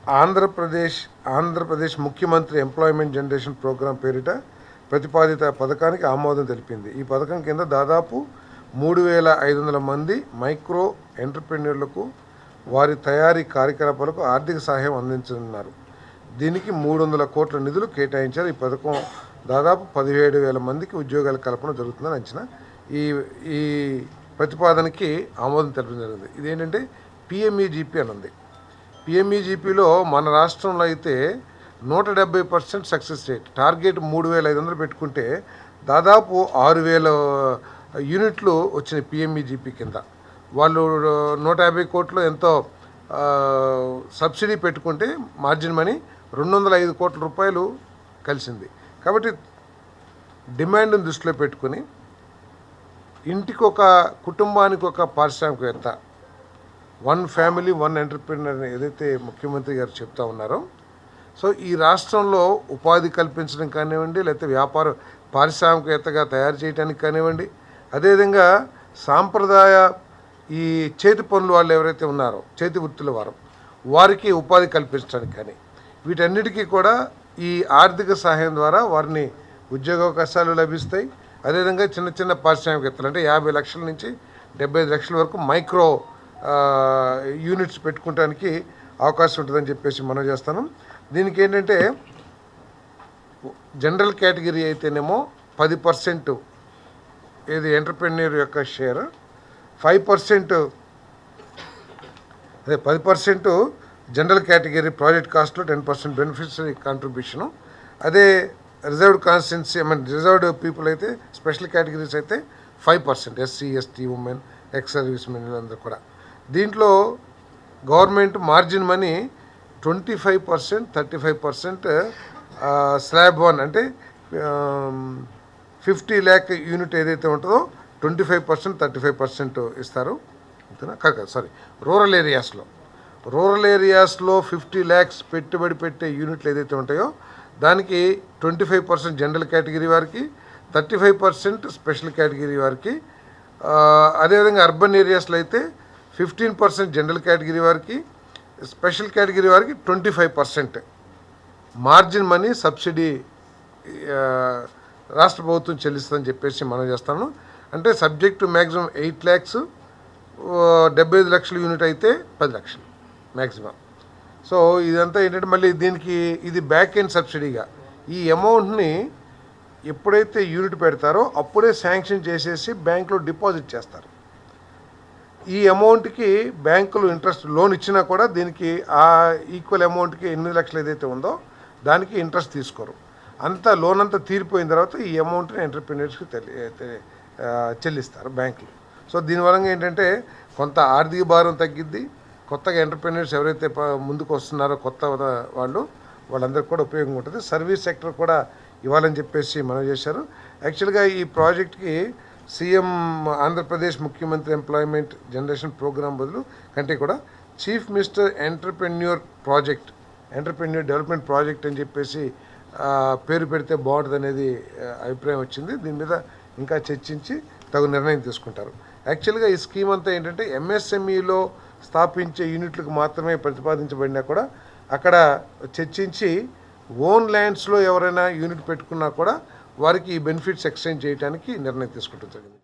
ఆంధ్రప్రదేశ్ ముఖ్యమంత్రి employment generation programme పేరిట ప్రతిపాదిత పథకానికి ఆమోదం తెలిపింది. ఈ పథకం కింద దాదాపు 3,500 మంది మైక్రో ఎంటర్‌ప్రెన్యూర్లకు వారి తయారీ కార్యకలాపాలకు ఆర్థిక సహాయం అందించనున్నారు. దీనికి 300 కోట్ల నిధులు కేటాయించారు. ఈ పథకం దాదాపు 17,000 మందికి ఉద్యోగాల కల్పన జరుగుతుందని అంచనా. ఈ ప్రతిపాదనకి ఆమోదం తెలపడం జరిగింది. ఇదేంటంటే పిఎంఈజీపీ అని ఉంది. పిఎంఈజీపీలో మన రాష్ట్రంలో అయితే 170% సక్సెస్ రేట్. టార్గెట్ 3,500 పెట్టుకుంటే దాదాపు 6,000 యూనిట్లు వచ్చినాయి పిఎంఈజీపీ కింద. వాళ్ళు 150 కోట్లు ఎంతో సబ్సిడీ పెట్టుకుంటే మార్జిన్ మనీ 205 కోట్ల రూపాయలు కలిసింది. కాబట్టి డిమాండ్ని దృష్టిలో పెట్టుకుని ఇంటికి ఒక కుటుంబానికి ఒక పారిశ్రామికవేత్త, 1 ఫ్యామిలీ 1 ఎంటర్‌ప్రెన్యూర్ ఏదైతే ముఖ్యమంత్రి గారు చెప్తా ఉన్నారో, సో ఈ రాష్ట్రంలో ఉపాధి కల్పించడం కానివ్వండి, లేకపోతే పారిశ్రామికవేత్తగా తయారు చేయడానికి కానివ్వండి, అదేవిధంగా సాంప్రదాయ ఈ చేతి పనులు వాళ్ళు ఎవరైతే ఉన్నారో చేతి వృత్తుల వారికి ఉపాధి కల్పించడానికి కానీ వీటన్నిటికీ కూడా ఈ ఆర్థిక సహాయం ద్వారా వారిని ఉద్యోగావకాశాలు లభిస్తాయి. అదేవిధంగా చిన్న చిన్న పారిశ్రామికవేత్తలు అంటే 50 లక్షల నుంచి 75 లక్షల వరకు మైక్రో యూనిట్స్ పెట్టుకోవడానికి అవకాశం ఉంటుందని చెప్పేసి మనం చేస్తాను. దీనికి ఏంటంటే జనరల్ కేటగిరీ అయితేనేమో 10% ఏది ఎంటర్‌ప్రెన్యూర్ యొక్క షేర్, 5% 10% జనరల్ కేటగిరీ ప్రాజెక్ట్ కాస్ట్లో 10% బెనిఫిషరీ కాంట్రిబ్యూషను. అదే రిజర్వ్డ్ కాన్స్టిట్యున్సీ రిజర్వ్డ్ పీపుల్ అయితే స్పెషల్ కేటగిరీస్ అయితే 5%, SC ST women ex service men అందరూ కూడా. దీంట్లో గవర్నమెంట్ మార్జిన్ మనీ 25%, 35% స్లాబ్ 1 అంటే 50 lakh యూనిట్ ఏదైతే ఉంటుందో 25%, 35% ఇస్తారు. సారీ, రూరల్ ఏరియాస్లో 50 lakhs పెట్టుబడి పెట్టే యూనిట్లు ఏదైతే ఉంటాయో దానికి 25% జనరల్ కేటగిరీ వారికి, 35% స్పెషల్ కేటగిరీ వారికి. అదేవిధంగా అర్బన్ ఏరియాస్లో అయితే 15% జనరల్ కేటగిరీ వారికి, స్పెషల్ కేటగిరీ వారికి 25% మార్జిన్ మనీ సబ్సిడీ రాష్ట్ర ప్రభుత్వం చెల్లిస్తుందని చెప్పేసి మనం చేస్తాను. అంటే సబ్జెక్ట్ టు మ్యాక్సిమం 8 lakhs, 75 లక్షల యూనిట్ అయితే 10 లక్షలు మ్యాక్సిమం. సో ఇదంతా ఏంటంటే మళ్ళీ దీనికి ఇది బ్యాక్ ఎండ్ సబ్సిడీగా ఈ అమౌంట్ని ఎప్పుడైతే యూనిట్ పెడతారో అప్పుడే శాంక్షన్ చేసేసి బ్యాంకులో డిపాజిట్ చేస్తారు. ఈ అమౌంట్కి బ్యాంకులు ఇంట్రెస్ట్ లోన్ ఇచ్చినా కూడా దీనికి ఆ ఈక్వల్ అమౌంట్కి 8 లక్షలు ఏదైతే ఉందో దానికి ఇంట్రెస్ట్ తీసుకోరు. లోన్ అంతా తీరిపోయిన తర్వాత ఈ అమౌంట్ని ఎంటర్‌ప్రెన్యూర్స్కి చెల్లిస్తారు బ్యాంకులు. సో దీనివల్ల ఏంటంటే కొంత ఆర్థిక భారం తగ్గిద్ది. కొత్తగా ఎంటర్‌ప్రెన్యూర్స్ ఎవరైతే ముందుకు వస్తున్నారో కొత్త వాళ్ళందరికీ కూడా ఉపయోగం ఉంటుంది. సర్వీస్ సెక్టర్ కూడా ఇవ్వాలని చెప్పేసి మనం చేశారు. యాక్చువల్గా ఈ ప్రాజెక్ట్కి సీఎం ఆంధ్రప్రదేశ్ ముఖ్యమంత్రి ఎంప్లాయ్మెంట్ జనరేషన్ ప్రోగ్రాం బదులు కంటే కూడా chief minister entrepreneur development project అని చెప్పేసి పేరు పెడితే బాగుంటుంది అనేది అభిప్రాయం వచ్చింది. దీని మీద ఇంకా చర్చించి తగు నిర్ణయం తీసుకుంటారు. యాక్చువల్గా ఈ స్కీమ్ అంతా ఏంటంటే ఎంఎస్ఎంఈలో స్థాపించే యూనిట్లకు మాత్రమే ప్రతిపాదించబడినా కూడా అక్కడ చర్చించి ఓన్ ల్యాండ్స్లో ఎవరైనా యూనిట్ పెట్టుకున్నా కూడా వారికి ఈ బెనిఫిట్స్ ఎక్స్టెండ్ చేయడానికి నిర్ణయం తీసుకుంటూ జరిగింది.